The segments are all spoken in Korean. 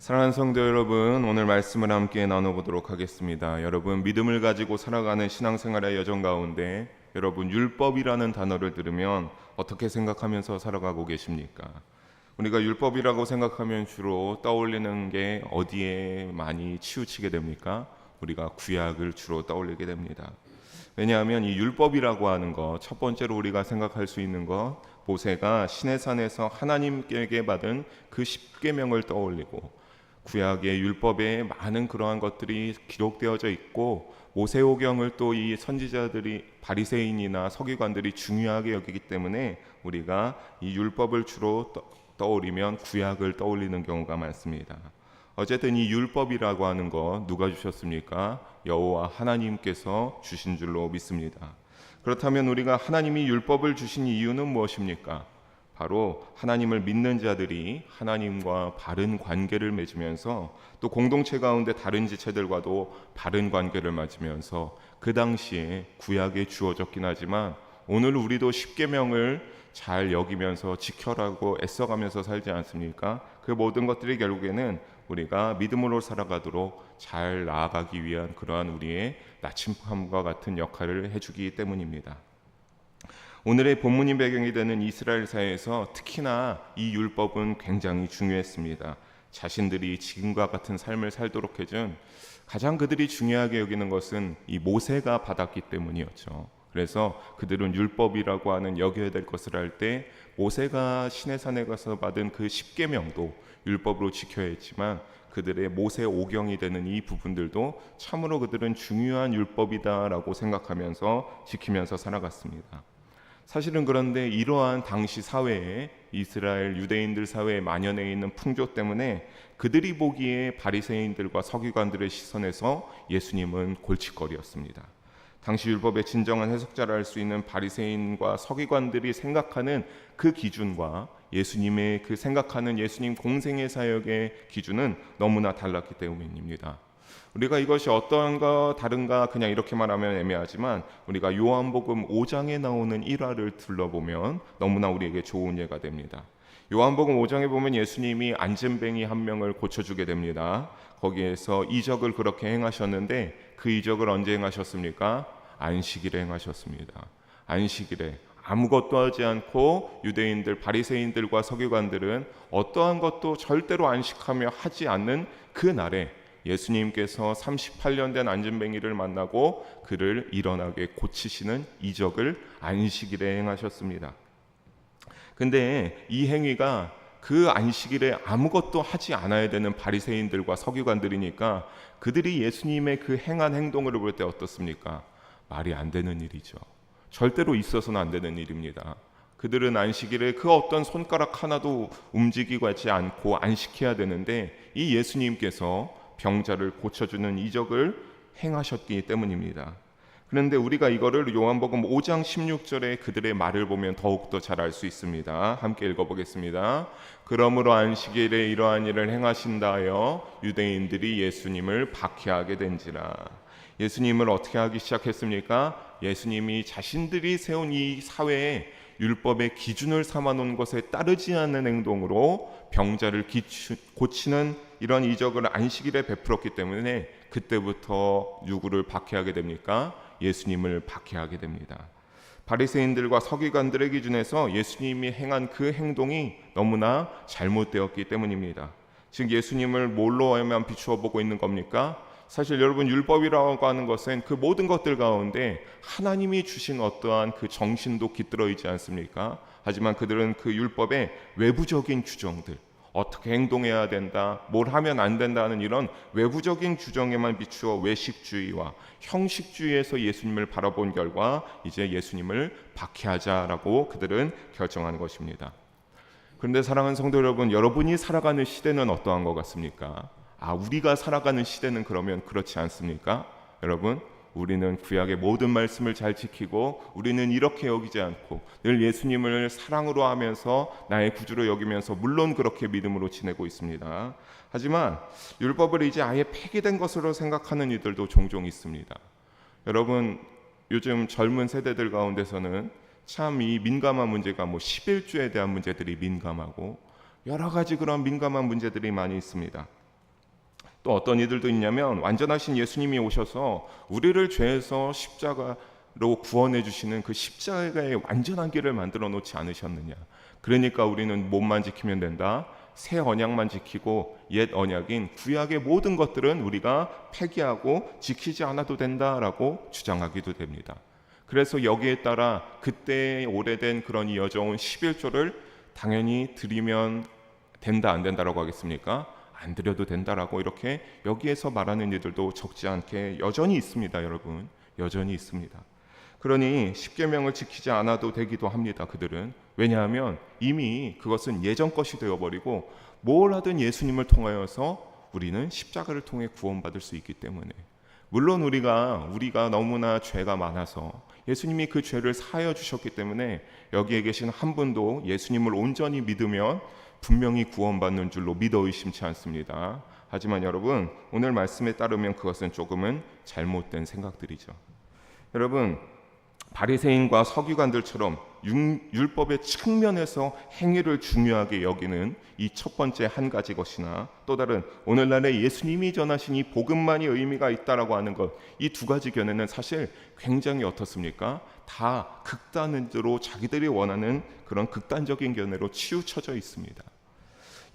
사랑하는 성도 여러분, 오늘 말씀을 함께 나눠보도록 하겠습니다. 여러분, 믿음을 가지고 살아가는 신앙생활의 여정 가운데 여러분, 율법이라는 단어를 들으면 어떻게 생각하면서 살아가고 계십니까? 우리가 율법이라고 생각하면 주로 떠올리는 게 어디에 많이 치우치게 됩니까? 우리가 구약을 주로 떠올리게 됩니다. 왜냐하면 이 율법이라고 하는 것, 첫 번째로 우리가 생각할 수 있는 것, 모세가 시내산에서 하나님께 받은 그 십계명을 떠올리고 구약의 율법에 많은 그러한 것들이 기록되어져 있고 모세오경을 또 이 선지자들이 바리새인이나 서기관들이 중요하게 여기기 때문에 우리가 이 율법을 주로 떠올리면 구약을 떠올리는 경우가 많습니다. 어쨌든 이 율법이라고 하는 거 누가 주셨습니까? 여호와 하나님께서 주신 줄로 믿습니다. 그렇다면 우리가 하나님이 율법을 주신 이유는 무엇입니까? 바로 하나님을 믿는 자들이 하나님과 바른 관계를 맺으면서 또 공동체 가운데 다른 지체들과도 바른 관계를 맺으면서 그 당시에 구약에 주어졌긴 하지만 오늘 우리도 십계명을 잘 여기면서 지켜라고 애써가면서 살지 않습니까? 그 모든 것들이 결국에는 우리가 믿음으로 살아가도록 잘 나아가기 위한 그러한 우리의 나침반과 같은 역할을 해주기 때문입니다. 오늘의 본문이 배경이 되는 이스라엘 사회에서 특히나 이 율법은 굉장히 중요했습니다. 자신들이 지금과 같은 삶을 살도록 해준 가장 그들이 중요하게 여기는 것은 이 모세가 받았기 때문이었죠. 그래서 그들은 율법이라고 하는 여겨야 될 것을 할 때 모세가 시내산에 가서 받은 그 십계명도 율법으로 지켜야 했지만 그들의 모세 오경이 되는 이 부분들도 참으로 그들은 중요한 율법이다라고 생각하면서 지키면서 살아갔습니다. 사실은 그런데 이러한 당시 사회에 이스라엘 유대인들 사회에 만연해 있는 풍조 때문에 그들이 보기에 바리새인들과 서기관들의 시선에서 예수님은 골칫거리였습니다. 당시 율법의 진정한 해석자라 할 수 있는 바리새인과 서기관들이 생각하는 그 기준과 예수님의 그 생각하는 예수님 공생의 사역의 기준은 너무나 달랐기 때문입니다. 우리가 이것이 어떠한가 다른가 그냥 이렇게 말하면 애매하지만 우리가 요한복음 5장에 나오는 일화를 둘러보면 너무나 우리에게 좋은 예가 됩니다. 요한복음 5장에 보면 예수님이 안진뱅이 한 명을 고쳐주게 됩니다. 거기에서 이적을 그렇게 행하셨는데 그 이적을 언제 행하셨습니까? 안식일에 행하셨습니다. 안식일에 아무것도 하지 않고 유대인들 바리새인들과 서기관들은 어떠한 것도 절대로 안식하며 하지 않는 그 날에 예수님께서 38년 된 안진뱅이를 만나고 그를 일어나게 고치시는 이적을 안식일에 행하셨습니다. 근데 이 행위가 그 안식일에 아무것도 하지 않아야 되는 바리새인들과 서기관들이니까 그들이 예수님의 그 행한 행동을 볼 때 어떻습니까? 말이 안 되는 일이죠. 절대로 있어서는 안 되는 일입니다. 그들은 안식일에 그 어떤 손가락 하나도 움직이고 하지 않고 안식해야 되는데 이 예수님께서 병자를 고쳐주는 이적을 행하셨기 때문입니다. 그런데 우리가 이거를 요한복음 5장 16절에 그들의 말을 보면 더욱더 잘 알 수 있습니다. 함께 읽어보겠습니다. 그러므로 안식일에 이러한 일을 행하신다 하여 유대인들이 예수님을 박해하게 된지라. 예수님을 어떻게 하기 시작했습니까? 예수님이 자신들이 세운 이 사회에 율법의 기준을 삼아놓은 것에 따르지 않는 행동으로 병자를 고치는 이런 이적을 안식일에 베풀었기 때문에 그때부터 누구를 박해하게 됩니까? 예수님을 박해하게 됩니다. 바리새인들과 서기관들의 기준에서 예수님이 행한 그 행동이 너무나 잘못되었기 때문입니다. 즉 예수님을 뭘로만 비추어 보고 있는 겁니까? 사실 여러분 율법이라고 하는 것은 그 모든 것들 가운데 하나님이 주신 어떠한 그 정신도 깃들어 있지 않습니까? 하지만 그들은 그 율법의 외부적인 규정들, 어떻게 행동해야 된다, 뭘 하면 안 된다는 이런 외부적인 규정에만 비추어 외식주의와 형식주의에서 예수님을 바라본 결과 이제 예수님을 박해하자라고 그들은 결정한 것입니다. 그런데 사랑하는 성도 여러분, 여러분이 살아가는 시대는 어떠한 것 같습니까? 우리가 살아가는 시대는 그러면 그렇지 않습니까? 여러분, 우리는 구약의 모든 말씀을 잘 지키고 우리는 이렇게 여기지 않고 늘 예수님을 사랑으로 하면서 나의 구주로 여기면서 물론 그렇게 믿음으로 지내고 있습니다. 하지만 율법을 이제 아예 폐기된 것으로 생각하는 이들도 종종 있습니다. 여러분, 요즘 젊은 세대들 가운데서는 참 이 민감한 문제가 11조에 대한 문제들이 민감하고 여러 가지 그런 민감한 문제들이 많이 있습니다. 또 어떤 이들도 있냐면 완전하신 예수님이 오셔서 우리를 죄에서 십자가로 구원해 주시는 그 십자가의 완전한 길을 만들어 놓지 않으셨느냐. 그러니까 우리는 몸만 지키면 된다. 새 언약만 지키고 옛 언약인 구약의 모든 것들은 우리가 폐기하고 지키지 않아도 된다라고 주장하기도 됩니다. 그래서 여기에 따라 그때 오래된 그런 이어져온 11조를 당연히 드리면 된다 안 된다라고 하겠습니까? 안 드려도 된다라고 이렇게 여기에서 말하는 이들도 적지 않게 여전히 있습니다. 여러분, 여전히 있습니다. 그러니 십계명을 지키지 않아도 되기도 합니다. 그들은. 왜냐하면 이미 그것은 예전 것이 되어버리고 뭘 하든 예수님을 통하여서 우리는 십자가를 통해 구원받을 수 있기 때문에, 물론 우리가 너무나 죄가 많아서 예수님이 그 죄를 사하여 주셨기 때문에 여기에 계신 한 분도 예수님을 온전히 믿으면 분명히 구원받는 줄로 믿어 의심치 않습니다. 하지만 여러분, 오늘 말씀에 따르면 그것은 조금은 잘못된 생각들이죠. 여러분, 바리새인과 서기관들처럼 율법의 측면에서 행위를 중요하게 여기는 이 첫 번째 한 가지 것이나 또 다른 오늘날의 예수님이 전하신 이 복음만이 의미가 있다라고 하는 것, 이 두 가지 견해는 사실 굉장히 어떻습니까? 다 극단으로 자기들이 원하는 그런 극단적인 견해로 치우쳐져 있습니다.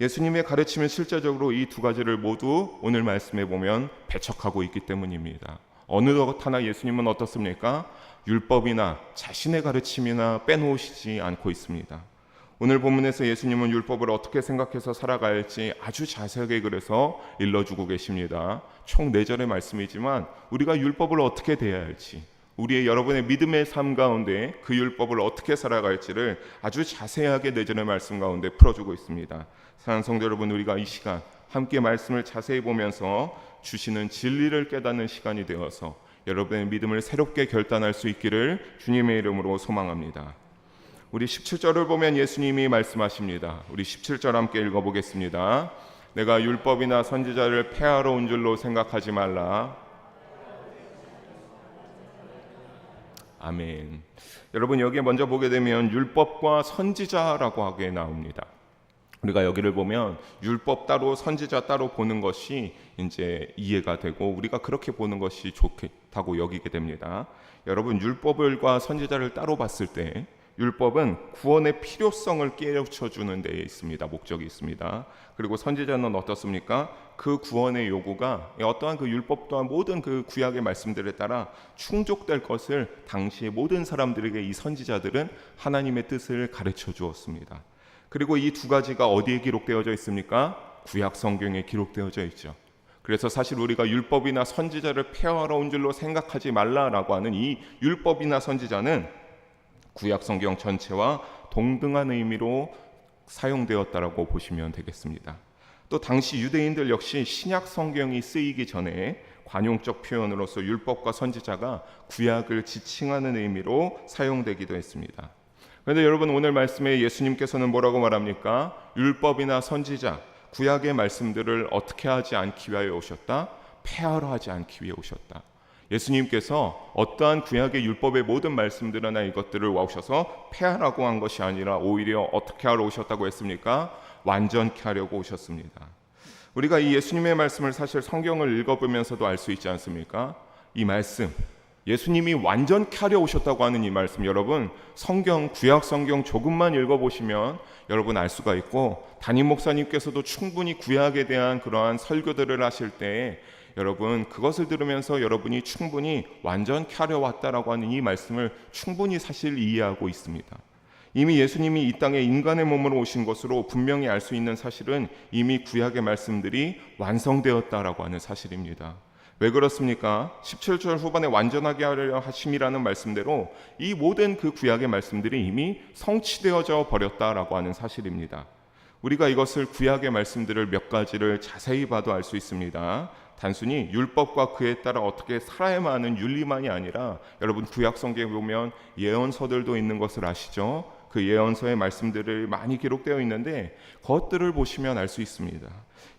예수님의 가르침은 실제적으로 이 두 가지를 모두 오늘 말씀에 보면 배척하고 있기 때문입니다. 어느 것 하나 예수님은 어떻습니까? 율법이나 자신의 가르침이나 빼놓으시지 않고 있습니다. 오늘 본문에서 예수님은 율법을 어떻게 생각해서 살아가야 할지 아주 자세하게 그래서 일러주고 계십니다. 총 4절의 말씀이지만 우리가 율법을 어떻게 대해야 할지, 우리의 여러분의 믿음의 삶 가운데 그 율법을 어떻게 살아갈지를 아주 자세하게 4절의 말씀 가운데 풀어주고 있습니다. 사랑하는 성도 여러분, 우리가 이 시간 함께 말씀을 자세히 보면서 주시는 진리를 깨닫는 시간이 되어서 여러분의 믿음을 새롭게 결단할 수 있기를 주님의 이름으로 소망합니다. 우리 17절을 보면 예수님이 말씀하십니다. 우리 17절 함께 읽어보겠습니다. 내가 율법이나 선지자를 폐하러 온 줄로 생각하지 말라. 아멘. 여러분, 여기에 먼저 보게 되면 율법과 선지자라고 하게 나옵니다. 우리가 여기를 보면 율법 따로 선지자 따로 보는 것이 이제 이해가 되고 우리가 그렇게 보는 것이 좋다고 여기게 됩니다. 여러분, 율법과 선지자를 따로 봤을 때 율법은 구원의 필요성을 깨우쳐주는 데에 있습니다. 목적이 있습니다. 그리고 선지자는 어떻습니까? 그 구원의 요구가 어떠한 그 율법 또한 모든 그 구약의 말씀들에 따라 충족될 것을 당시의 모든 사람들에게 이 선지자들은 하나님의 뜻을 가르쳐 주었습니다. 그리고 이 두 가지가 어디에 기록되어져 있습니까? 구약 성경에 기록되어져 있죠. 그래서 사실 우리가 율법이나 선지자를 폐하러 온 줄로 생각하지 말라라고 하는 이 율법이나 선지자는 구약 성경 전체와 동등한 의미로 사용되었다라고 보시면 되겠습니다. 또 당시 유대인들 역시 신약 성경이 쓰이기 전에 관용적 표현으로서 율법과 선지자가 구약을 지칭하는 의미로 사용되기도 했습니다. 그런데 여러분, 오늘 말씀에 예수님께서는 뭐라고 말합니까? 율법이나 선지자, 구약의 말씀들을 어떻게 하지 않기 위하여 오셨다? 폐하러 하지 않기 위해 오셨다. 예수님께서 어떠한 구약의 율법의 모든 말씀들이나 이것들을 오셔서 폐하라고 한 것이 아니라 오히려 어떻게 하러 오셨다고 했습니까? 완전케 하려고 오셨습니다. 우리가 이 예수님의 말씀을 사실 성경을 읽어보면서도 알 수 있지 않습니까? 이 말씀, 예수님이 완전케 하려 오셨다고 하는 이 말씀, 여러분 성경, 구약 성경 조금만 읽어보시면 여러분 알 수가 있고, 담임 목사님께서도 충분히 구약에 대한 그러한 설교들을 하실 때 여러분 그것을 들으면서 여러분이 충분히 완전케 하려 왔다라고 하는 이 말씀을 충분히 사실 이해하고 있습니다. 이미 예수님이 이 땅에 인간의 몸으로 오신 것으로 분명히 알 수 있는 사실은 이미 구약의 말씀들이 완성되었다라고 하는 사실입니다. 왜 그렇습니까? 17절 후반에 완전하게 하려 하심이라는 말씀대로 이 모든 그 구약의 말씀들이 이미 성취되어져 버렸다라고 하는 사실입니다. 우리가 이것을 구약의 말씀들을 몇 가지를 자세히 봐도 알 수 있습니다. 단순히 율법과 그에 따라 어떻게 살아야만 하는 윤리만이 아니라 여러분 구약 성경에 보면 예언서들도 있는 것을 아시죠? 그 예언서의 말씀들이 많이 기록되어 있는데 그것들을 보시면 알 수 있습니다.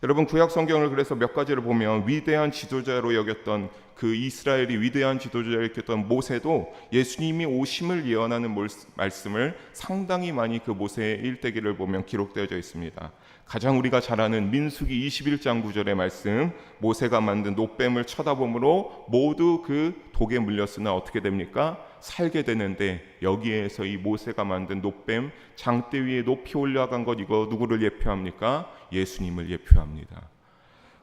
여러분 구약 성경을 그래서 몇 가지를 보면 위대한 지도자로 여겼던 그 이스라엘이 위대한 지도자로 여겼던 모세도 예수님이 오심을 예언하는 말씀을 상당히 많이 그 모세의 일대기를 보면 기록되어져 있습니다. 가장 우리가 잘 아는 민수기 21장 9절의 말씀, 모세가 만든 놋뱀을 쳐다보므로 모두 그 독에 물렸으나 어떻게 됩니까? 살게 되는데, 여기에서 이 모세가 만든 놋뱀 장대 위에 높이 올라간 것, 이거 누구를 예표합니까? 예수님을 예표합니다.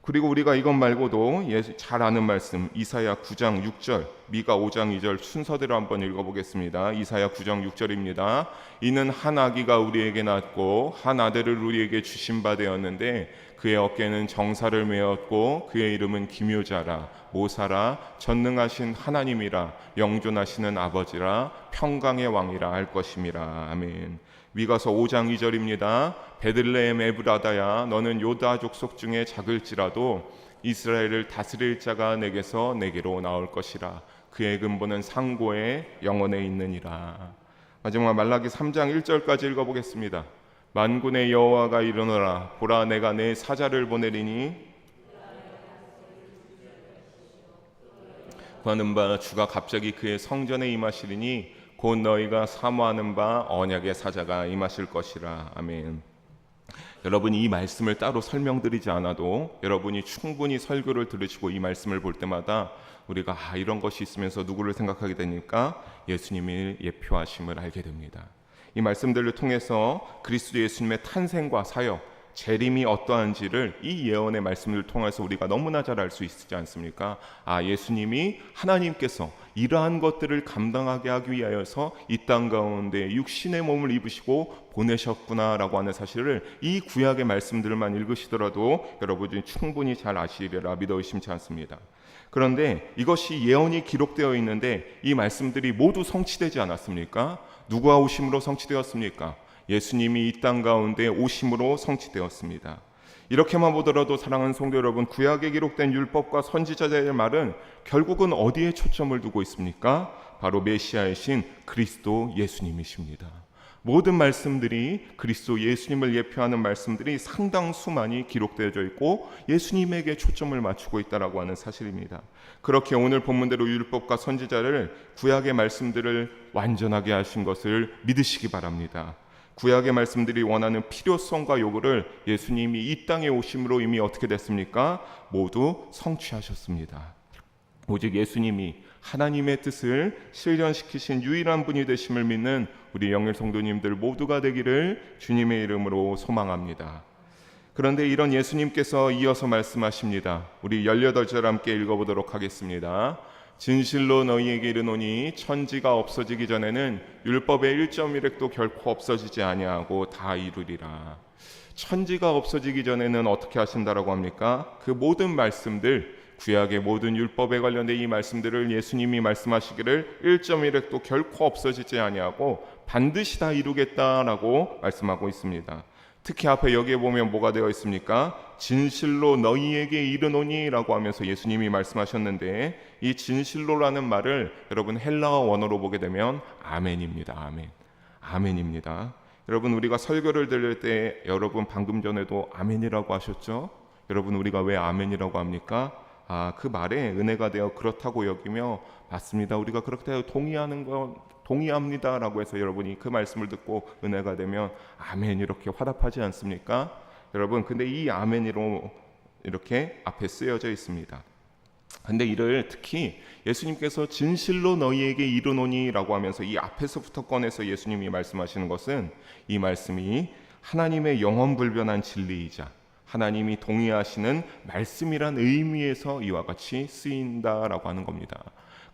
그리고 우리가 이것 말고도 잘 아는 말씀, 이사야 9장 6절, 미가 5장 2절 순서대로 한번 읽어보겠습니다. 이사야 9장 6절입니다. 이는 한 아기가 우리에게 낳았고 한 아들을 우리에게 주신 바 되었는데 그의 어깨는 정사를 메었고 그의 이름은 기묘자라, 모사라, 전능하신 하나님이라, 영존하시는 아버지라, 평강의 왕이라 할 것임이라. 아멘. 미가서 5장 2절입니다. 베들레헴 에브라다야, 너는 요다 족속 중에 작을지라도 이스라엘을 다스릴 자가 내게서 내게로 나올 것이라. 그의 근본은 상고에 영원에 있느니라. 마지막 말라기 3장 1절까지 읽어보겠습니다. 만군의 여호와가 이르노라, 보라 내가 내 사자를 보내리니 구하는 바 주가 갑자기 그의 성전에 임하시리니 곧 너희가 사모하는 바 언약의 사자가 임하실 것이라. 아멘. 여러분, 이 말씀을 따로 설명드리지 않아도 여러분이 충분히 설교를 들으시고 이 말씀을 볼 때마다 우리가 이런 것이 있으면서 누구를 생각하게 되니까 예수님이 예표하심을 알게 됩니다. 이 말씀들을 통해서 그리스도 예수님의 탄생과 사역, 재림이 어떠한지를 이 예언의 말씀을 통해서 우리가 너무나 잘 알 수 있지 않습니까? 예수님이 하나님께서 이러한 것들을 감당하게 하기 위하여서 이 땅 가운데 육신의 몸을 입으시고 보내셨구나라고 하는 사실을 이 구약의 말씀들만 읽으시더라도 여러분이 충분히 잘 아시리라 믿어 의심치 않습니다. 그런데 이것이 예언이 기록되어 있는데 이 말씀들이 모두 성취되지 않았습니까? 누구와 오심으로 성취되었습니까? 예수님이 이 땅 가운데 오심으로 성취되었습니다. 이렇게만 보더라도 사랑하는 성도 여러분, 구약에 기록된 율법과 선지자들의 말은 결국은 어디에 초점을 두고 있습니까? 바로 메시아이신 그리스도 예수님이십니다. 모든 말씀들이 그리스도 예수님을 예표하는 말씀들이 상당수 많이 기록되어져 있고 예수님에게 초점을 맞추고 있다라고 하는 사실입니다. 그렇게 오늘 본문대로 율법과 선지자를, 구약의 말씀들을 완전하게 하신 것을 믿으시기 바랍니다. 구약의 말씀들이 원하는 필요성과 요구를 예수님이 이 땅에 오심으로 이미 어떻게 됐습니까? 모두 성취하셨습니다. 오직 예수님이 하나님의 뜻을 실현시키신 유일한 분이 되심을 믿는 우리 영일 성도님들 모두가 되기를 주님의 이름으로 소망합니다. 그런데 이런 예수님께서 이어서 말씀하십니다. 우리 18절 함께 읽어보도록 하겠습니다. 진실로 너희에게 이르노니 천지가 없어지기 전에는 율법의 1.1획도 결코 없어지지 아니하고 다 이루리라. 천지가 없어지기 전에는 어떻게 하신다라고 합니까? 그 모든 말씀들, 구약의 모든 율법에 관련된 이 말씀들을 예수님이 말씀하시기를 1.1획도 결코 없어지지 아니하고 반드시 다 이루겠다라고 말씀하고 있습니다. 특히 앞에 여기에 보면 뭐가 되어 있습니까? 진실로 너희에게 이르노니 라고 하면서 예수님이 말씀하셨는데, 이 진실로라는 말을 여러분 헬라어 원어로 보게 되면 아멘입니다. 아멘. 아멘입니다. 여러분, 우리가 설교를 들을 때 여러분 방금 전에도 아멘이라고 하셨죠? 여러분, 우리가 왜 아멘이라고 합니까? 그 말에 은혜가 되어 그렇다고 여기며, 맞습니다, 우리가 그렇게 동의하는 거 동의합니다 라고 해서 여러분이 그 말씀을 듣고 은혜가 되면 아멘 이렇게 화답하지 않습니까? 여러분, 근데 이 아멘으로 이렇게 앞에 쓰여져 있습니다. 근데 이를 특히 예수님께서 진실로 너희에게 이르노니 라고 하면서 이 앞에서부터 꺼내서 예수님이 말씀하시는 것은, 이 말씀이 하나님의 영원불변한 진리이자 하나님이 동의하시는 말씀이란 의미에서 이와 같이 쓰인다라고 하는 겁니다.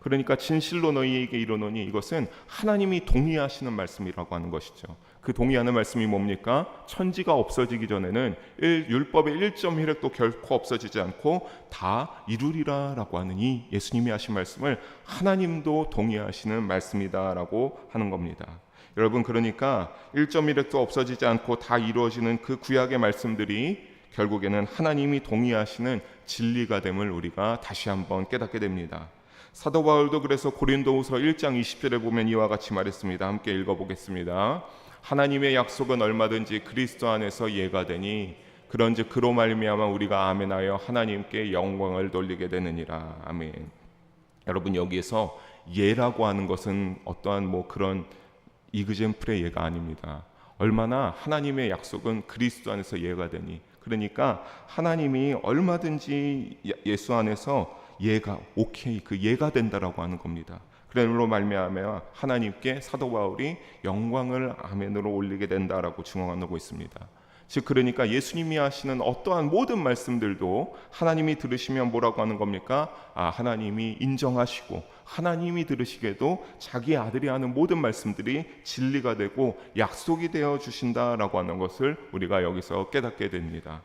그러니까 진실로 너희에게 이르노니, 이것은 하나님이 동의하시는 말씀이라고 하는 것이죠. 그 동의하는 말씀이 뭡니까? 천지가 없어지기 전에는 율법의 1.1획도 결코 없어지지 않고 다 이루리라 라고 하는 이 예수님이 하신 말씀을 하나님도 동의하시는 말씀이다라고 하는 겁니다. 여러분, 그러니까 1.1획도 없어지지 않고 다 이루어지는 그 구약의 말씀들이 결국에는 하나님이 동의하시는 진리가 됨을 우리가 다시 한번 깨닫게 됩니다. 사도 바울도 그래서 고린도후서 1장 20절에 보면 이와 같이 말했습니다. 함께 읽어보겠습니다. 하나님의 약속은 얼마든지 그리스도 안에서 예가 되니 그런즉 그로 말미암아 우리가 아멘하여 하나님께 영광을 돌리게 되느니라. 아멘. 여러분, 여기에서 예라고 하는 것은 어떠한 그런 이그젠플의 예가 아닙니다. 얼마나 하나님의 약속은 그리스도 안에서 예가 되니, 그러니까 하나님이 얼마든지 예수 안에서 예가 오케이, 그 예가 된다라고 하는 겁니다. 그러므로 말미암아 하나님께 사도 바울이 영광을 아멘으로 올리게 된다라고 증언하고 있습니다. 즉 그러니까 예수님이 하시는 어떠한 모든 말씀들도 하나님이 들으시면 뭐라고 하는 겁니까? 하나님이 인정하시고 하나님이 들으시게도 자기 아들이 하는 모든 말씀들이 진리가 되고 약속이 되어 주신다라고 하는 것을 우리가 여기서 깨닫게 됩니다.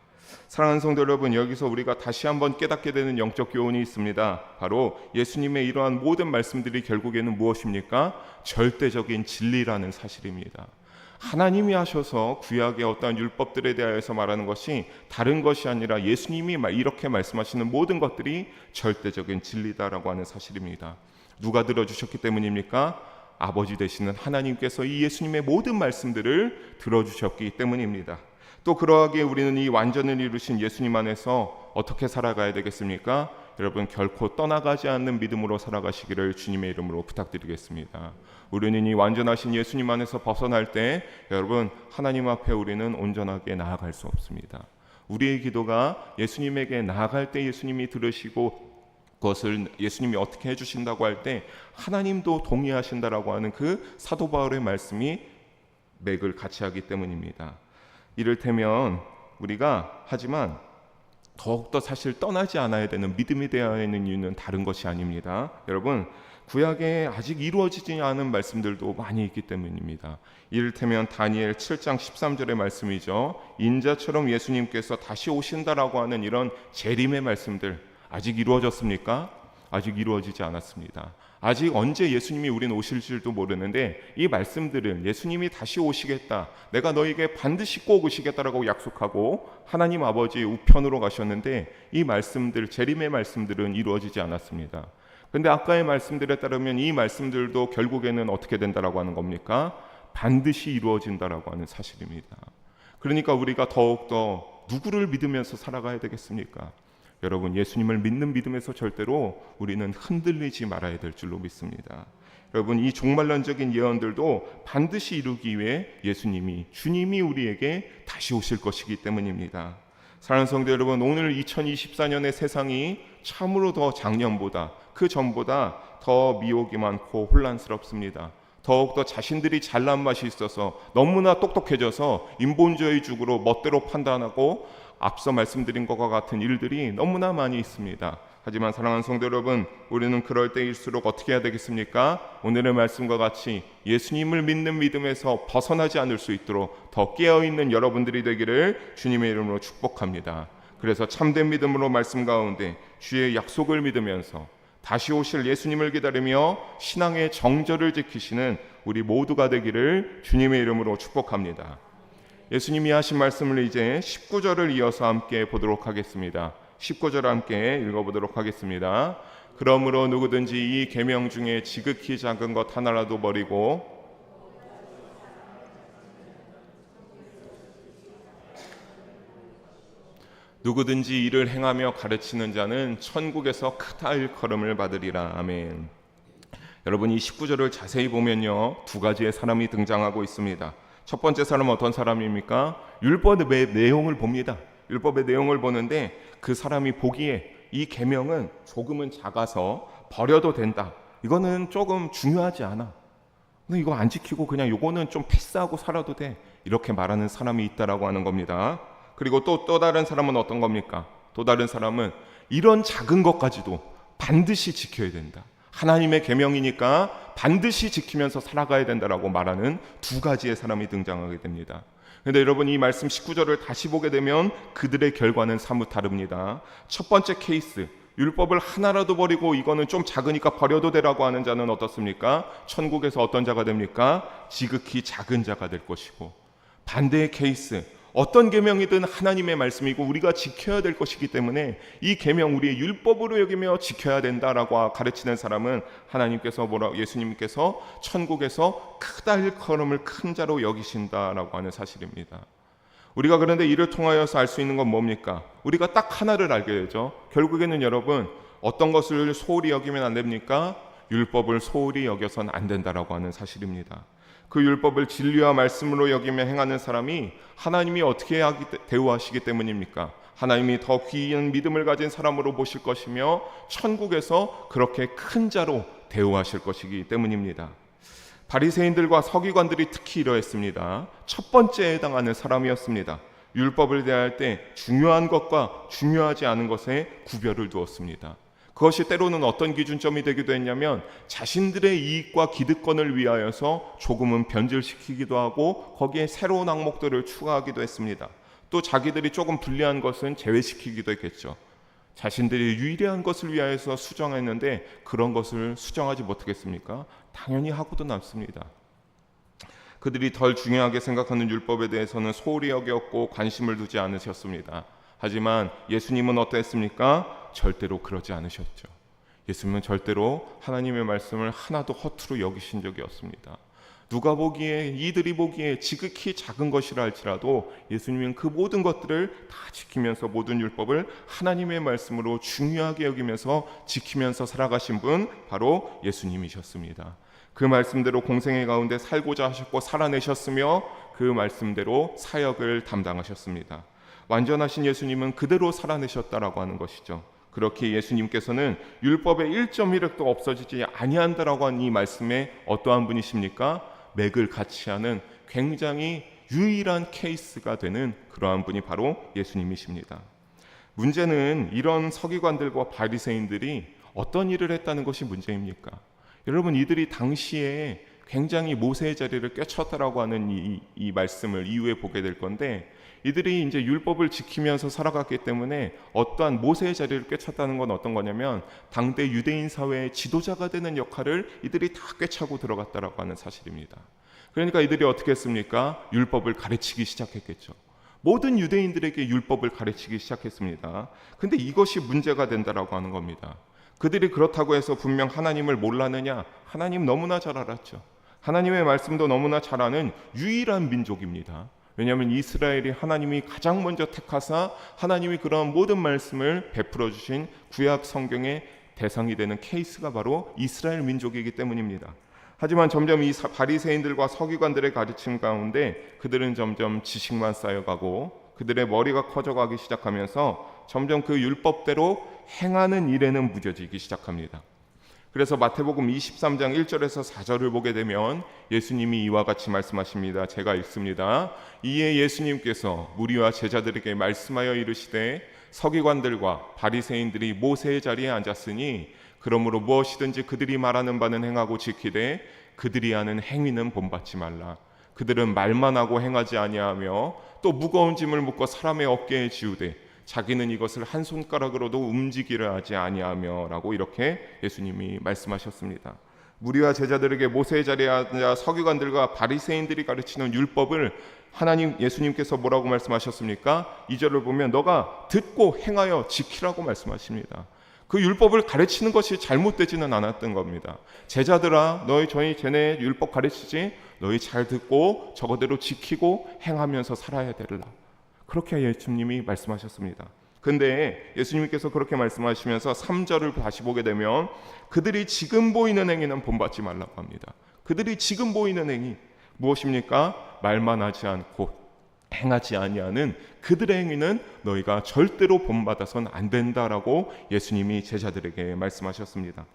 사랑하는 성도 여러분, 여기서 우리가 다시 한번 깨닫게 되는 영적 교훈이 있습니다. 바로 예수님의 이러한 모든 말씀들이 결국에는 무엇입니까? 절대적인 진리라는 사실입니다. 하나님이 하셔서 구약의 어떠한 율법들에 대하여서 말하는 것이 다른 것이 아니라 예수님이 이렇게 말씀하시는 모든 것들이 절대적인 진리다라고 하는 사실입니다. 누가 들어주셨기 때문입니까? 아버지 되시는 하나님께서 이 예수님의 모든 말씀들을 들어주셨기 때문입니다. 또 그러하기에 우리는 이 완전을 이루신 예수님 안에서 어떻게 살아가야 되겠습니까? 여러분, 결코 떠나가지 않는 믿음으로 살아가시기를 주님의 이름으로 부탁드리겠습니다. 우리는 이 완전하신 예수님 안에서 벗어날 때 여러분, 하나님 앞에 우리는 온전하게 나아갈 수 없습니다. 우리의 기도가 예수님에게 나아갈 때 예수님이 들으시고 그것을 예수님이 어떻게 해주신다고 할 때 하나님도 동의하신다라고 하는 그 사도 바울의 말씀이 맥을 같이 하기 때문입니다. 이를테면 우리가 하지만 더욱더 사실 떠나지 않아야 되는 믿음이 되어야 하는 이유는 다른 것이 아닙니다. 여러분, 구약에 아직 이루어지지 않은 말씀들도 많이 있기 때문입니다. 이를테면 다니엘 7장 13절의 말씀이죠. 인자처럼 예수님께서 다시 오신다라고 하는 이런 재림의 말씀들 아직 이루어졌습니까? 아직 이루어지지 않았습니다. 아직 언제 예수님이 우리는 오실지도 모르는데 이 말씀들은 예수님이 다시 오시겠다, 내가 너에게 반드시 꼭 오시겠다라고 약속하고 하나님 아버지의 우편으로 가셨는데 이 말씀들, 재림의 말씀들은 이루어지지 않았습니다. 그런데 아까의 말씀들에 따르면 이 말씀들도 결국에는 어떻게 된다라고 하는 겁니까? 반드시 이루어진다라고 하는 사실입니다. 그러니까 우리가 더욱더 누구를 믿으면서 살아가야 되겠습니까? 여러분, 예수님을 믿는 믿음에서 절대로 우리는 흔들리지 말아야 될 줄로 믿습니다. 여러분, 이 종말론적인 예언들도 반드시 이루기 위해 주님이 우리에게 다시 오실 것이기 때문입니다. 사랑하는 성도 여러분, 오늘 2024년의 세상이 참으로 더 작년보다, 그 전보다 더 미혹이 많고 혼란스럽습니다. 더욱더 자신들이 잘난 맛이 있어서 너무나 똑똑해져서 인본주의적으로 멋대로 판단하고 앞서 말씀드린 것과 같은 일들이 너무나 많이 있습니다. 하지만 사랑하는 성도 여러분, 우리는 그럴 때일수록 어떻게 해야 되겠습니까? 오늘의 말씀과 같이 예수님을 믿는 믿음에서 벗어나지 않을 수 있도록 더 깨어있는 여러분들이 되기를 주님의 이름으로 축복합니다. 그래서 참된 믿음으로 말씀 가운데 주의 약속을 믿으면서 다시 오실 예수님을 기다리며 신앙의 정절을 지키시는 우리 모두가 되기를 주님의 이름으로 축복합니다. 예수님이 하신 말씀을 이제 19절을 이어서 함께 보도록 하겠습니다. 19절 함께 읽어보도록 하겠습니다. 그러므로 누구든지 이 계명 중에 지극히 작은 것 하나라도 버리고 누구든지 이를 행하며 가르치는 자는 천국에서 크다 일컬음을 받으리라. 아멘. 여러분, 이 19절을 자세히 보면요, 두 가지의 사람이 등장하고 있습니다. 첫 번째 사람은 어떤 사람입니까? 율법의 내용을 봅니다. 율법의 내용을 보는데 그 사람이 보기에 이 계명은 조금은 작아서 버려도 된다, 이거는 조금 중요하지 않아, 근데 이거 안 지키고 그냥 요거는 좀 패스하고 살아도 돼, 이렇게 말하는 사람이 있다라고 하는 겁니다. 그리고 또 다른 사람은 어떤 겁니까? 또 다른 사람은 이런 작은 것까지도 반드시 지켜야 된다, 하나님의 계명이니까 반드시 지키면서 살아가야 된다라고 말하는 두 가지의 사람이 등장하게 됩니다. 그런데 여러분, 이 말씀 19절을 다시 보게 되면 그들의 결과는 사뭇 다릅니다. 첫 번째 케이스, 율법을 하나라도 버리고 이거는 좀 작으니까 버려도 되라고 하는 자는 어떻습니까? 천국에서 어떤 자가 됩니까? 지극히 작은 자가 될 것이고, 반대의 케이스, 어떤 계명이든 하나님의 말씀이고 우리가 지켜야 될 것이기 때문에 이 계명 우리의 율법으로 여기며 지켜야 된다라고 가르치는 사람은 예수님께서 천국에서 크다 일컬음을 큰 자로 여기신다라고 하는 사실입니다. 우리가 그런데 이를 통하여서 알 수 있는 건 뭡니까? 우리가 딱 하나를 알게 되죠. 결국에는 여러분, 어떤 것을 소홀히 여기면 안 됩니까? 율법을 소홀히 여겨서는 안 된다라고 하는 사실입니다. 그 율법을 진리와 말씀으로 여기며 행하는 사람이 하나님이 어떻게 대우하시기 때문입니까? 하나님이 더 귀한 믿음을 가진 사람으로 보실 것이며 천국에서 그렇게 큰 자로 대우하실 것이기 때문입니다. 바리새인들과 서기관들이 특히 이러했습니다. 첫 번째에 해당하는 사람이었습니다. 율법을 대할 때 중요한 것과 중요하지 않은 것에 구별을 두었습니다. 그것이 때로는 어떤 기준점이 되기도 했냐면 자신들의 이익과 기득권을 위하여서 조금은 변질시키기도 하고 거기에 새로운 항목들을 추가하기도 했습니다. 또 자기들이 조금 불리한 것은 제외시키기도 했겠죠. 자신들이 유일한 것을 위하여서 수정했는데 그런 것을 수정하지 못하겠습니까? 당연히 하고도 남습니다. 그들이 덜 중요하게 생각하는 율법에 대해서는 소홀히 여겼고 관심을 두지 않으셨습니다. 하지만 예수님은 어땠습니까? 절대로 그러지 않으셨죠. 예수님은 절대로 하나님의 말씀을 하나도 허투루 여기신 적이 없습니다. 누가 보기에, 이들이 보기에 지극히 작은 것이라 할지라도 예수님은 그 모든 것들을 다 지키면서 모든 율법을 하나님의 말씀으로 중요하게 여기면서 지키면서 살아가신 분, 바로 예수님이셨습니다. 그 말씀대로 공생애 가운데 살고자 하셨고 살아내셨으며 그 말씀대로 사역을 담당하셨습니다. 완전하신 예수님은 그대로 살아내셨다라고 하는 것이죠. 그렇게 예수님께서는 율법의 1.1획도 없어지지 아니한다라고 하는 이 말씀에 어떠한 분이십니까? 맥을 같이 하는 굉장히 유일한 케이스가 되는 그러한 분이 바로 예수님이십니다. 문제는 이런 서기관들과 바리새인들이 어떤 일을 했다는 것이 문제입니까? 여러분, 이들이 당시에 굉장히 모세의 자리를 꿰찼다라고 하는 이 말씀을 이후에 보게 될 건데, 이들이 이제 율법을 지키면서 살아갔기 때문에 어떠한 모세의 자리를 꿰찼다는 건 어떤 거냐면 당대 유대인 사회의 지도자가 되는 역할을 이들이 다 꿰차고 들어갔다라고 하는 사실입니다. 그러니까 이들이 어떻게 했습니까? 율법을 가르치기 시작했겠죠. 모든 유대인들에게 율법을 가르치기 시작했습니다. 근데 이것이 문제가 된다라고 하는 겁니다. 그들이 그렇다고 해서 분명 하나님을 몰랐느냐? 하나님 너무나 잘 알았죠. 하나님의 말씀도 너무나 잘 아는 유일한 민족입니다. 왜냐하면 이스라엘이 하나님이 가장 먼저 택하사 하나님이 그런 모든 말씀을 베풀어 주신 구약 성경의 대상이 되는 케이스가 바로 이스라엘 민족이기 때문입니다. 하지만 점점 이 바리새인들과 서기관들의 가르침 가운데 그들은 점점 지식만 쌓여가고 그들의 머리가 커져가기 시작하면서 점점 그 율법대로 행하는 일에는 무뎌지기 시작합니다. 그래서 마태복음 23장 1절에서 4절을 보게 되면 예수님이 이와 같이 말씀하십니다. 제가 읽습니다. 이에 예수님께서 무리와 제자들에게 말씀하여 이르시되 서기관들과 바리새인들이 모세의 자리에 앉았으니 그러므로 무엇이든지 그들이 말하는 바는 행하고 지키되 그들이 하는 행위는 본받지 말라. 그들은 말만 하고 행하지 아니하며 또 무거운 짐을 묶어 사람의 어깨에 지우되 자기는 이것을 한 손가락으로도 움직이려 하지 아니하며 라고 이렇게 예수님이 말씀하셨습니다. 무리와 제자들에게 모세의 자리에 앉아 서기관들과 바리새인들이 가르치는 율법을 예수님께서 뭐라고 말씀하셨습니까? 2절을 보면 너가 듣고 행하여 지키라고 말씀하십니다. 그 율법을 가르치는 것이 잘못되지는 않았던 겁니다. 제자들아, 쟤네 율법 가르치지? 너희 잘 듣고 저거대로 지키고 행하면서 살아야 되라. 그렇게 예수님이 말씀하셨습니다. 근데 예수님께서 그렇게 말씀하시면서 3절을 다시 보게 되면 그들이 지금 보이는 행위는 본받지 말라고 합니다. 그들이 지금 보이는 행위 무엇입니까? 말만 하지 않고 행하지 아니하는 그들의 행위는 너희가 절대로 본받아서는 안 된다라고 예수님이 제자들에게 말씀하셨습니다.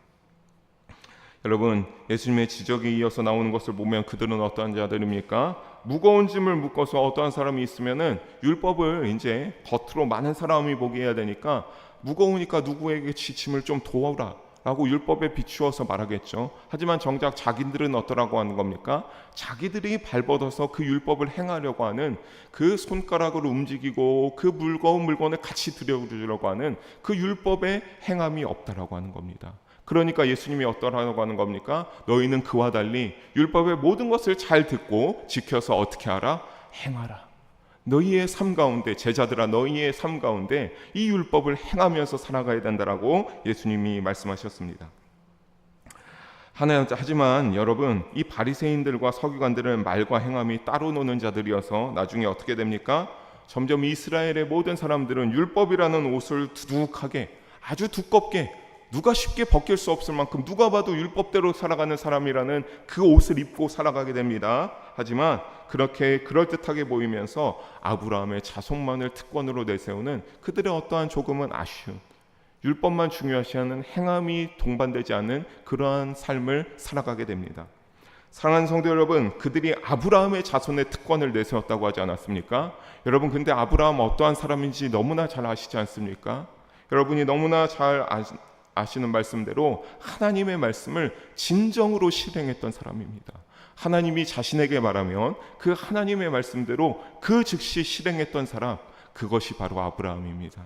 여러분, 예수님의 지적에 이어서 나오는 것을 보면 그들은 어떠한 자들입니까? 무거운 짐을 묶어서 어떠한 사람이 있으면은 율법을 이제 겉으로 많은 사람이 보게 해야 되니까 무거우니까 누구에게 짐을 좀 도와라 라고 율법에 비추어서 말하겠죠. 하지만 정작 자기들은 어떠라고 하는 겁니까? 자기들이 발벗어서 그 율법을 행하려고 하는 그 손가락으로 움직이고 그 무거운 물건을 같이 들여주려고 하는 그 율법의 행함이 없다라고 하는 겁니다. 그러니까 예수님이 어떠라고 하는 겁니까? 너희는 그와 달리 율법의 모든 것을 잘 듣고 지켜서 어떻게 하라? 행하라. 너희의 삶 가운데, 제자들아 너희의 삶 가운데 이 율법을 행하면서 살아가야 된다라고 예수님이 말씀하셨습니다. 하지만 여러분, 이 바리새인들과 서기관들은 말과 행함이 따로 노는 자들이어서 나중에 어떻게 됩니까? 점점 이스라엘의 모든 사람들은 율법이라는 옷을 두둑하게 아주 두껍게 누가 쉽게 벗길 수 없을 만큼 누가 봐도 율법대로 살아가는 사람이라는 그 옷을 입고 살아가게 됩니다. 하지만 그렇게 그럴듯하게 보이면서 아브라함의 자손만을 특권으로 내세우는 그들의 어떠한 조금은 아쉬운, 율법만 중요시하는 행함이 동반되지 않는 그러한 삶을 살아가게 됩니다. 사랑하는 성도 여러분, 그들이 아브라함의 자손의 특권을 내세웠다고 하지 않았습니까? 여러분, 근데 아브라함 어떠한 사람인지 너무나 잘 아시지 않습니까? 여러분이 너무나 잘 아시는 말씀대로 하나님의 말씀을 진정으로 실행했던 사람입니다. 하나님이 자신에게 말하면 그 하나님의 말씀대로 그 즉시 실행했던 사람, 그것이 바로 아브라함입니다.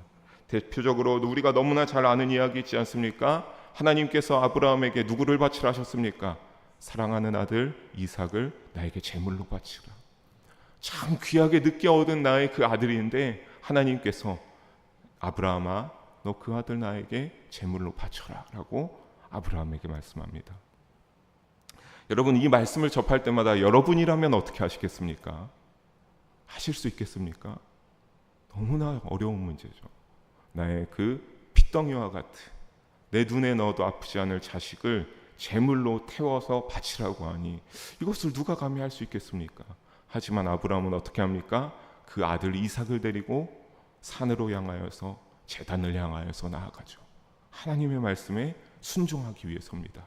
대표적으로 우리가 너무나 잘 아는 이야기 있지 않습니까? 하나님께서 아브라함에게 누구를 바치라 하셨습니까? 사랑하는 아들 이삭을 나에게 제물로 바치라. 참 귀하게 늦게 얻은 나의 그 아들인데 하나님께서 아브라함아, 너 그 아들 나에게 제물로 바쳐라 라고 아브라함에게 말씀합니다. 여러분, 이 말씀을 접할 때마다 여러분이라면 어떻게 하시겠습니까? 하실 수 있겠습니까? 너무나 어려운 문제죠. 나의 그 핏덩이와 같은, 내 눈에 넣어도 아프지 않을 자식을 제물로 태워서 바치라고 하니 이것을 누가 감히 할 수 있겠습니까? 하지만 아브라함은 어떻게 합니까? 그 아들 이삭을 데리고 산으로 향하여서 제단을 향하여서 나아가죠. 하나님의 말씀에 순종하기 위해서입니다.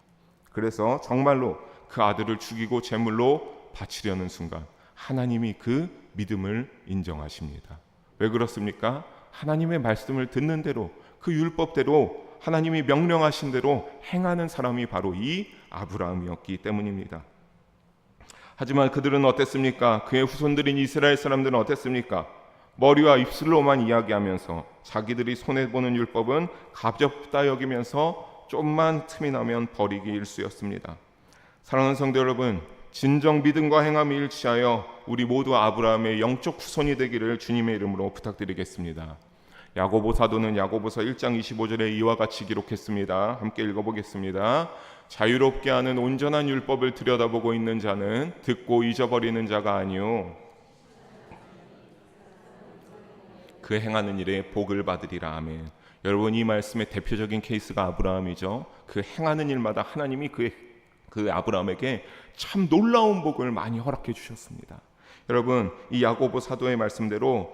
그래서 정말로 그 아들을 죽이고 제물로 바치려는 순간 하나님이 그 믿음을 인정하십니다. 왜 그렇습니까? 하나님의 말씀을 듣는 대로, 그 율법대로 하나님이 명령하신 대로 행하는 사람이 바로 이 아브라함이었기 때문입니다. 하지만 그들은 어땠습니까? 그의 후손들인 이스라엘 사람들은 어땠습니까? 머리와 입술로만 이야기하면서 자기들이 손해보는 율법은 가볍다 여기면서 좀만 틈이 나면 버리기 일쑤였습니다. 사랑하는 성도 여러분, 진정 믿음과 행함이 일치하여 우리 모두 아브라함의 영적 후손이 되기를 주님의 이름으로 부탁드리겠습니다. 야고보 사도는 야고보서 1장 25절에 이와 같이 기록했습니다. 함께 읽어보겠습니다. 자유롭게 하는 온전한 율법을 들여다보고 있는 자는 듣고 잊어버리는 자가 아니요 그 행하는 일에 복을 받으리라. 아멘. 여러분, 이 말씀의 대표적인 케이스가 아브라함이죠. 그 행하는 일마다 하나님이 그 아브라함에게 참 놀라운 복을 많이 허락해 주셨습니다. 여러분, 이 야고보 사도의 말씀대로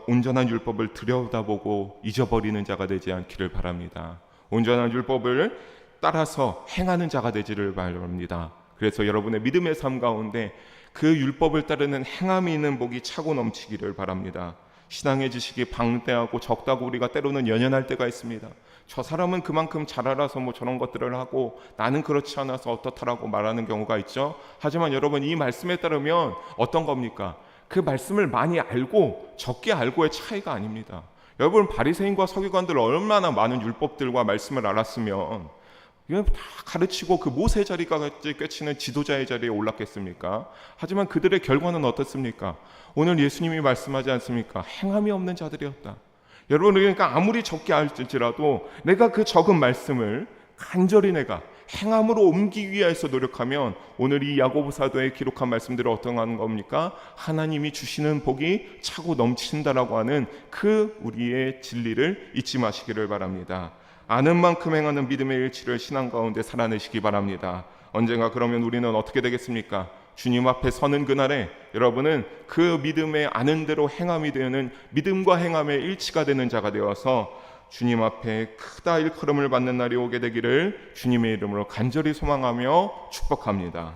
온전한 율법을 들여다보고 잊어버리는 자가 되지 않기를 바랍니다. 온전한 율법을 따라서 행하는 자가 되지를 바랍니다. 그래서 여러분의 믿음의 삶 가운데 그 율법을 따르는 행함이 있는 복이 차고 넘치기를 바랍니다. 신앙의 지식이 방대하고 적다고 우리가 때로는 연연할 때가 있습니다. 저 사람은 그만큼 잘 알아서 저런 것들을 하고 나는 그렇지 않아서 어떻다라고 말하는 경우가 있죠. 하지만 여러분, 이 말씀에 따르면 어떤 겁니까? 그 말씀을 많이 알고 적게 알고의 차이가 아닙니다. 여러분, 바리새인과 서기관들 얼마나 많은 율법들과 말씀을 알았으면 이건 다 가르치고 그 모세 자리까지 꿰치는 지도자의 자리에 올랐겠습니까? 하지만 그들의 결과는 어떻습니까? 오늘 예수님이 말씀하지 않습니까? 행함이 없는 자들이었다. 여러분, 그러니까 아무리 적게 알지라도 내가 그 적은 말씀을 간절히 내가 행함으로 옮기기 위해서 노력하면 오늘 이 야고보 사도에 기록한 말씀들은 어떤 겁니까? 하나님이 주시는 복이 차고 넘친다라고 하는 그 우리의 진리를 잊지 마시기를 바랍니다. 아는 만큼 행하는 믿음의 일치를 신앙 가운데 살아내시기 바랍니다. 언젠가 그러면 우리는 어떻게 되겠습니까? 주님 앞에 서는 그날에 여러분은 그 믿음의 아는 대로 행함이 되는 믿음과 행함의 일치가 되는 자가 되어서 주님 앞에 크다 일컬음을 받는 날이 오게 되기를 주님의 이름으로 간절히 소망하며 축복합니다.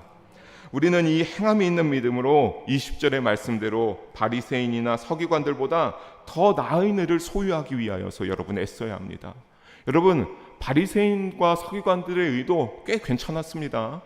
우리는 이 행함이 있는 믿음으로 20절의 말씀대로 바리새인이나 서기관들보다 더 나은 일을 소유하기 위하여서 여러분 애써야 합니다. 여러분, 바리새인과 서기관들의 의도 꽤 괜찮았습니다.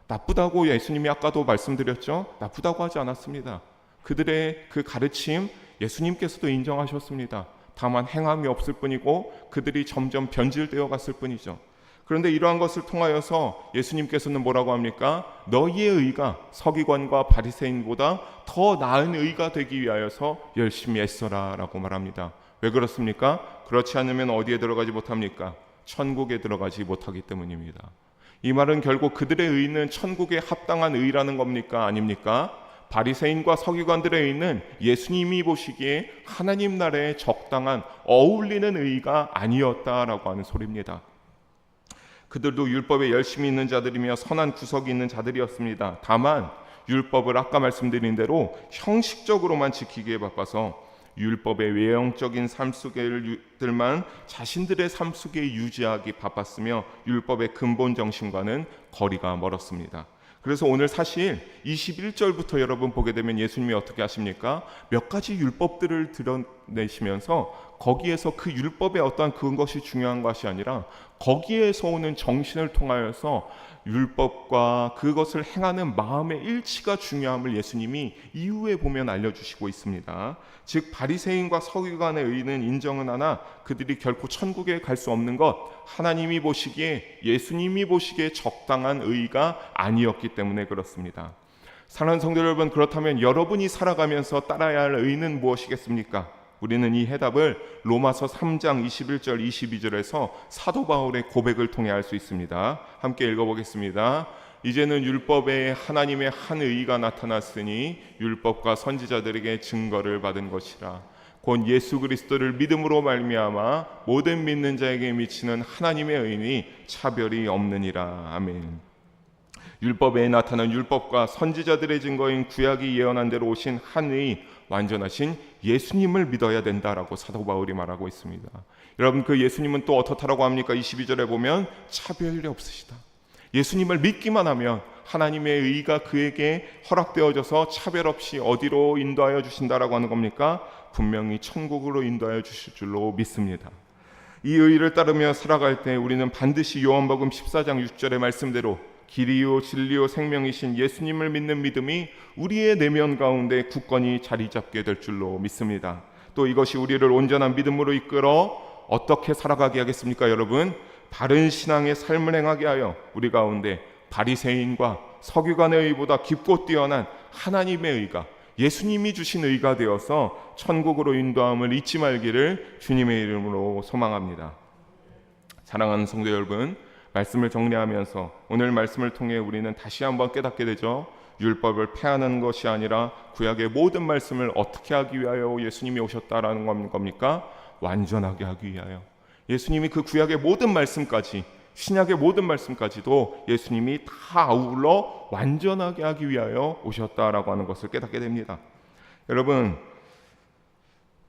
나쁘다고 예수님이 아까도 말씀드렸죠. 나쁘다고 하지 않았습니다. 그들의 그 가르침 예수님께서도 인정하셨습니다. 다만 행함이 없을 뿐이고 그들이 점점 변질되어 갔을 뿐이죠. 그런데 이러한 것을 통하여서 예수님께서는 뭐라고 합니까? 너희의 의가 서기관과 바리새인보다 더 나은 의가 되기 위하여서 열심히 애써라 라고 말합니다. 왜 그렇습니까? 그렇지 않으면 어디에 들어가지 못합니까? 천국에 들어가지 못하기 때문입니다. 이 말은 결국 그들의 의는 천국에 합당한 의라는 겁니까? 아닙니까? 바리새인과 서기관들의 의는 예수님이 보시기에 하나님 나라에 적당한 어울리는 의가 아니었다라고 하는 소리입니다. 그들도 율법에 열심히 있는 자들이며 선한 구석이 있는 자들이었습니다. 다만 율법을 아까 말씀드린 대로 형식적으로만 지키기에 바빠서 율법의 외형적인 삶 속에들만 자신들의 삶 속에 유지하기 바빴으며 율법의 근본 정신과는 거리가 멀었습니다. 그래서 오늘 사실 21절부터 여러분 보게 되면 예수님이 어떻게 하십니까? 몇 가지 율법들을 드러내시면서 거기에서 그 율법의 어떠한 그것이 중요한 것이 아니라 거기에서 오는 정신을 통하여서 율법과 그것을 행하는 마음의 일치가 중요함을 예수님이 이후에 보면 알려주시고 있습니다. 즉 바리새인과 서기관의 의는 인정은 하나 그들이 결코 천국에 갈 수 없는 것, 하나님이 보시기에 예수님이 보시기에 적당한 의가 아니었기 때문에 그렇습니다. 사랑하는 성도 여러분, 그렇다면 여러분이 살아가면서 따라야 할 의는 무엇이겠습니까? 우리는 이 해답을 로마서 3장 21절 22절에서 사도 바울의 고백을 통해 알 수 있습니다. 함께 읽어보겠습니다. 이제는 율법에 하나님의 한 의가 나타났으니 율법과 선지자들에게 증거를 받은 것이라. 곧 예수 그리스도를 믿음으로 말미암아 모든 믿는 자에게 미치는 하나님의 의니 차별이 없느니라. 아멘. 율법에 나타난 율법과 선지자들의 증거인 구약이 예언한 대로 오신 한의 완전하신 예수님을 믿어야 된다라고 사도 바울이 말하고 있습니다. 여러분, 그 예수님은 또 어떻다라고 합니까? 22절에 보면 차별이 없으시다. 예수님을 믿기만 하면 하나님의 의가 그에게 허락되어져서 차별 없이 어디로 인도하여 주신다라고 하는 겁니까? 분명히 천국으로 인도하여 주실 줄로 믿습니다. 이 의를 따르며 살아갈 때 우리는 반드시 요한복음 14장 6절의 말씀대로 길이요 진리요 생명이신 예수님을 믿는 믿음이 우리의 내면 가운데 굳건히 자리 잡게 될 줄로 믿습니다. 또 이것이 우리를 온전한 믿음으로 이끌어 어떻게 살아가게 하겠습니까? 여러분, 바른 신앙의 삶을 행하게 하여 우리 가운데 바리새인과 서기관의 의보다 깊고 뛰어난 하나님의 의가, 예수님이 주신 의가 되어서 천국으로 인도함을 잊지 말기를 주님의 이름으로 소망합니다. 사랑하는 성도 여러분, 말씀을 정리하면서 오늘 말씀을 통해 우리는 다시 한번 깨닫게 되죠. 율법을 폐하는 것이 아니라 구약의 모든 말씀을 어떻게 하기 위하여 예수님이 오셨다라는 겁니까? 완전하게 하기 위하여. 예수님이 그 구약의 모든 말씀까지, 신약의 모든 말씀까지도 예수님이 다 아울러 완전하게 하기 위하여 오셨다라고 하는 것을 깨닫게 됩니다. 여러분,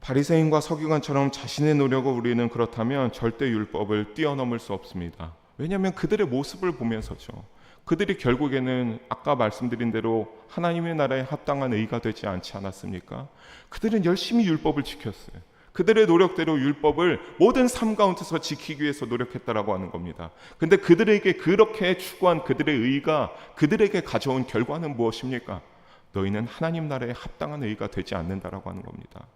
바리새인과 서기관처럼 자신의 노력을 우리는 그렇다면 절대 율법을 뛰어넘을 수 없습니다. 왜냐하면 그들의 모습을 보면서죠. 그들이 결국에는 아까 말씀드린 대로 하나님의 나라에 합당한 의가 되지 않지 않았습니까? 그들은 열심히 율법을 지켰어요. 그들의 노력대로 율법을 모든 삶 가운데서 지키기 위해서 노력했다라고 하는 겁니다. 근데 그들에게 그렇게 추구한 그들의 의가 그들에게 가져온 결과는 무엇입니까? 너희는 하나님 나라에 합당한 의가 되지 않는다라고 하는 겁니다.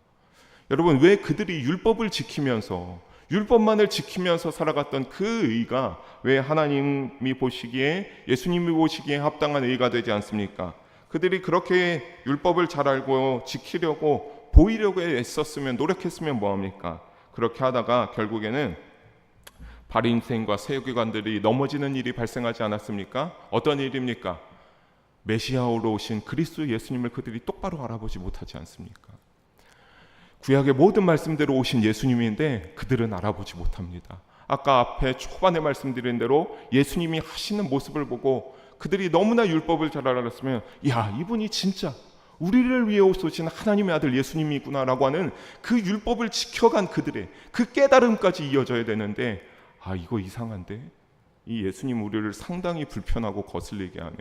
여러분, 왜 그들이 율법을 지키면서 율법만을 지키면서 살아갔던 그 의가 왜 하나님이 보시기에, 예수님이 보시기에 합당한 의가 되지 않습니까? 그들이 그렇게 율법을 잘 알고 지키려고 보이려고 애썼으면, 노력했으면 뭐합니까? 그렇게 하다가 결국에는 바리새인과 서기관들이 넘어지는 일이 발생하지 않았습니까? 어떤 일입니까? 메시아로 오신 그리스도 예수님을 그들이 똑바로 알아보지 못하지 않습니까? 구약의 모든 말씀대로 오신 예수님인데 그들은 알아보지 못합니다. 아까 앞에 초반에 말씀드린 대로 예수님이 하시는 모습을 보고 그들이 너무나 율법을 잘 알았으면, 야, 이분이 진짜 우리를 위해 오신 하나님의 아들 예수님이구나라고 하는 그 율법을 지켜간 그들의 그 깨달음까지 이어져야 되는데, 이거 이상한데? 이 예수님 우리를 상당히 불편하고 거슬리게 하네.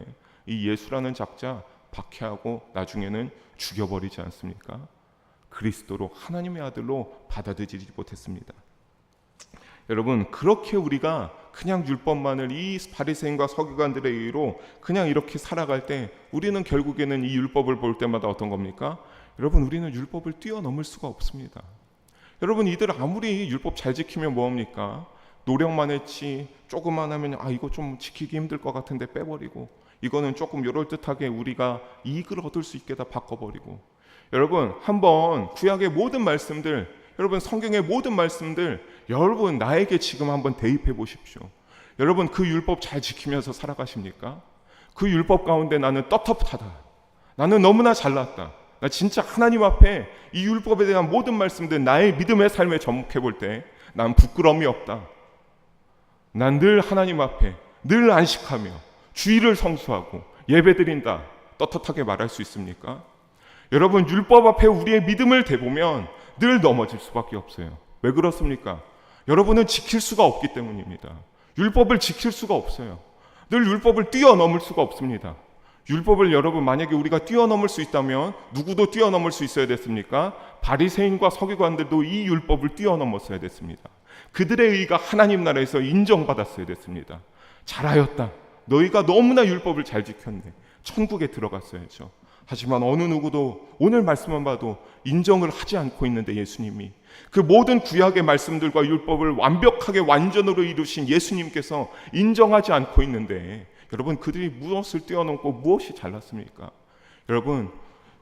이 예수라는 작자 박해하고 나중에는 죽여버리지 않습니까? 그리스도로, 하나님의 아들로 받아들이지 못했습니다. 여러분, 그렇게 우리가 그냥 율법만을 이 바리새인과 서기관들의 의로 그냥 이렇게 살아갈 때 우리는 결국에는 이 율법을 볼 때마다 어떤 겁니까? 여러분, 우리는 율법을 뛰어넘을 수가 없습니다. 여러분, 이들 아무리 율법 잘 지키면 뭐합니까? 노력만 했지, 조금만 하면 이거 좀 지키기 힘들 것 같은데 빼버리고, 이거는 조금 요럴듯하게 우리가 이익을 얻을 수 있게 다 바꿔버리고. 여러분, 한번 구약의 모든 말씀들, 여러분 성경의 모든 말씀들, 여러분 나에게 지금 한번 대입해 보십시오. 여러분, 그 율법 잘 지키면서 살아가십니까? 그 율법 가운데 나는 떳떳하다, 나는 너무나 잘났다, 나 진짜 하나님 앞에 이 율법에 대한 모든 말씀들 나의 믿음의 삶에 접목해 볼 때 난 부끄러움이 없다, 난 늘 하나님 앞에 늘 안식하며 주일을 성수하고 예배드린다 떳떳하게 말할 수 있습니까? 여러분, 율법 앞에 우리의 믿음을 대보면 늘 넘어질 수밖에 없어요. 왜 그렇습니까? 여러분은 지킬 수가 없기 때문입니다. 율법을 지킬 수가 없어요. 늘 율법을 뛰어넘을 수가 없습니다. 율법을 여러분, 만약에 우리가 뛰어넘을 수 있다면 누구도 뛰어넘을 수 있어야 됐습니까? 바리새인과 서기관들도 이 율법을 뛰어넘었어야 됐습니다. 그들의 의가 하나님 나라에서 인정받았어야 됐습니다. 잘하였다. 너희가 너무나 율법을 잘 지켰네. 천국에 들어갔어야죠. 하지만 어느 누구도 오늘 말씀만 봐도 인정을 하지 않고 있는데, 예수님이 그 모든 구약의 말씀들과 율법을 완벽하게 완전으로 이루신 예수님께서 인정하지 않고 있는데, 여러분, 그들이 무엇을 뛰어넘고 무엇이 잘났습니까? 여러분,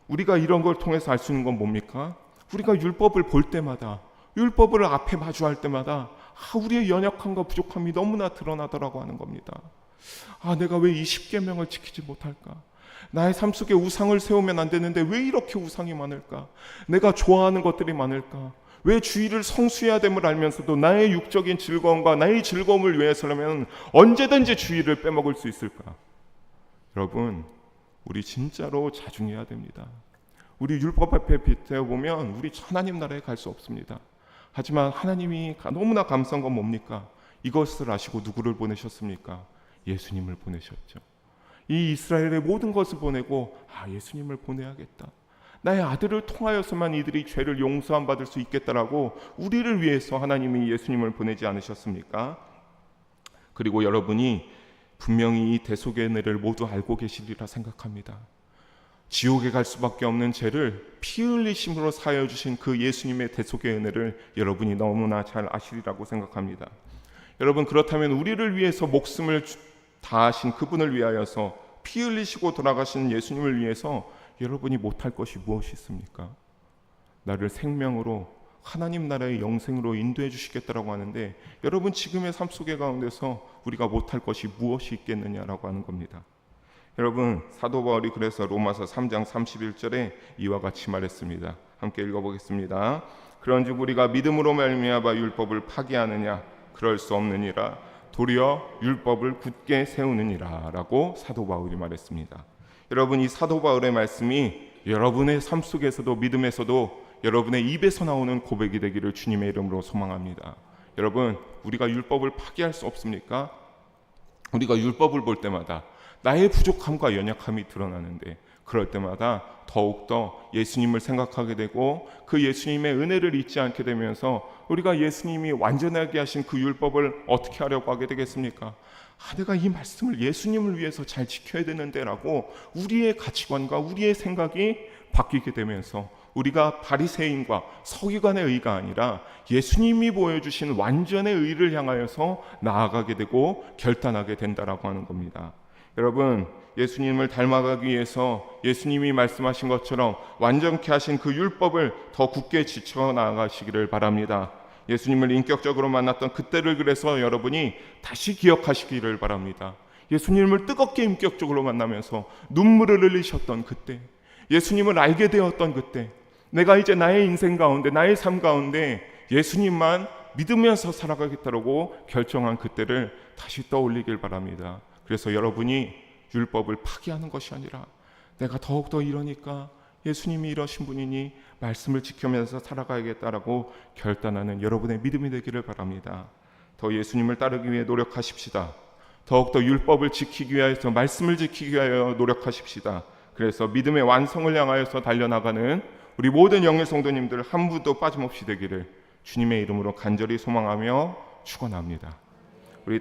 우리가 이런 걸 통해서 알 수 있는 건 뭡니까? 우리가 율법을 볼 때마다, 율법을 앞에 마주할 때마다 우리의 연약함과 부족함이 너무나 드러나더라고 하는 겁니다. 내가 왜 이 10계명을 지키지 못할까? 나의 삶 속에 우상을 세우면 안 되는데 왜 이렇게 우상이 많을까? 내가 좋아하는 것들이 많을까? 왜 주일을 성수해야 됨을 알면서도 나의 육적인 즐거움과 나의 즐거움을 위해서라면 언제든지 주일을 빼먹을 수 있을까? 여러분, 우리 진짜로 자중해야 됩니다. 우리 율법 앞에 비춰보면 우리 하나님 나라에 갈 수 없습니다. 하지만 하나님이 너무나 감사한 건 뭡니까? 이것을 아시고 누구를 보내셨습니까? 예수님을 보내셨죠. 이 이스라엘의 모든 것을 보내고 예수님을 보내야겠다. 나의 아들을 통하여서만 이들이 죄를 용서함 받을 수 있겠다라고 우리를 위해서 하나님이 예수님을 보내지 않으셨습니까? 그리고 여러분이 분명히 이 대속의 은혜를 모두 알고 계시리라 생각합니다. 지옥에 갈 수밖에 없는 죄를 피 흘리심으로 사하여 주신 그 예수님의 대속의 은혜를 여러분이 너무나 잘 아시리라고 생각합니다. 여러분, 그렇다면 우리를 위해서 목숨을 다하신 그분을 위하여서 피 흘리시고 돌아가신 예수님을 위해서 여러분이 못할 것이 무엇이 있습니까? 나를 생명으로 하나님 나라의 영생으로 인도해 주시겠다라고 하는데, 여러분, 지금의 삶 속의 가운데서 우리가 못할 것이 무엇이 있겠느냐라고 하는 겁니다. 여러분, 사도 바울이 그래서 로마서 3장 31절에 이와 같이 말했습니다. 함께 읽어보겠습니다. 그런즉 우리가 믿음으로 말미암아 율법을 파기하느냐? 그럴 수 없느니라. 도리어 율법을 굳게 세우느니라 라고 사도 바울이 말했습니다. 여러분, 이 사도 바울의 말씀이 여러분의 삶 속에서도, 믿음에서도 여러분의 입에서 나오는 고백이 되기를 주님의 이름으로 소망합니다. 여러분, 우리가 율법을 파기할 수 없습니까? 우리가 율법을 볼 때마다 나의 부족함과 연약함이 드러나는데, 그럴 때마다 더욱더 예수님을 생각하게 되고 그 예수님의 은혜를 잊지 않게 되면서 우리가 예수님이 완전하게 하신 그 율법을 어떻게 하려고 하게 되겠습니까? 내가 이 말씀을 예수님을 위해서 잘 지켜야 되는데 라고 우리의 가치관과 우리의 생각이 바뀌게 되면서 우리가 바리새인과 서기관의 의가 아니라 예수님이 보여주신 완전의 의를 향하여서 나아가게 되고 결단하게 된다라고 하는 겁니다. 여러분, 예수님을 닮아가기 위해서 예수님이 말씀하신 것처럼 완전케 하신 그 율법을 더 굳게 지켜 나아가시기를 바랍니다. 예수님을 인격적으로 만났던 그때를 그래서 여러분이 다시 기억하시기를 바랍니다. 예수님을 뜨겁게 인격적으로 만나면서 눈물을 흘리셨던 그때, 예수님을 알게 되었던 그때, 내가 이제 나의 인생 가운데, 나의 삶 가운데 예수님만 믿으면서 살아가겠다고 결정한 그때를 다시 떠올리길 바랍니다. 그래서 여러분이 율법을 파기하는 것이 아니라 내가 더욱더 이러니까 예수님이 이러신 분이니 말씀을 지키면서 살아가야겠다라고 결단하는 여러분의 믿음이 되기를 바랍니다. 더 예수님을 따르기 위해 노력하십시다. 더욱더 율법을 지키기 위해서, 말씀을 지키기 위하여 노력하십시다. 그래서 믿음의 완성을 향하여서 달려나가는 우리 모든 영의 성도님들 한 분도 빠짐없이 되기를 주님의 이름으로 간절히 소망하며 축원합니다.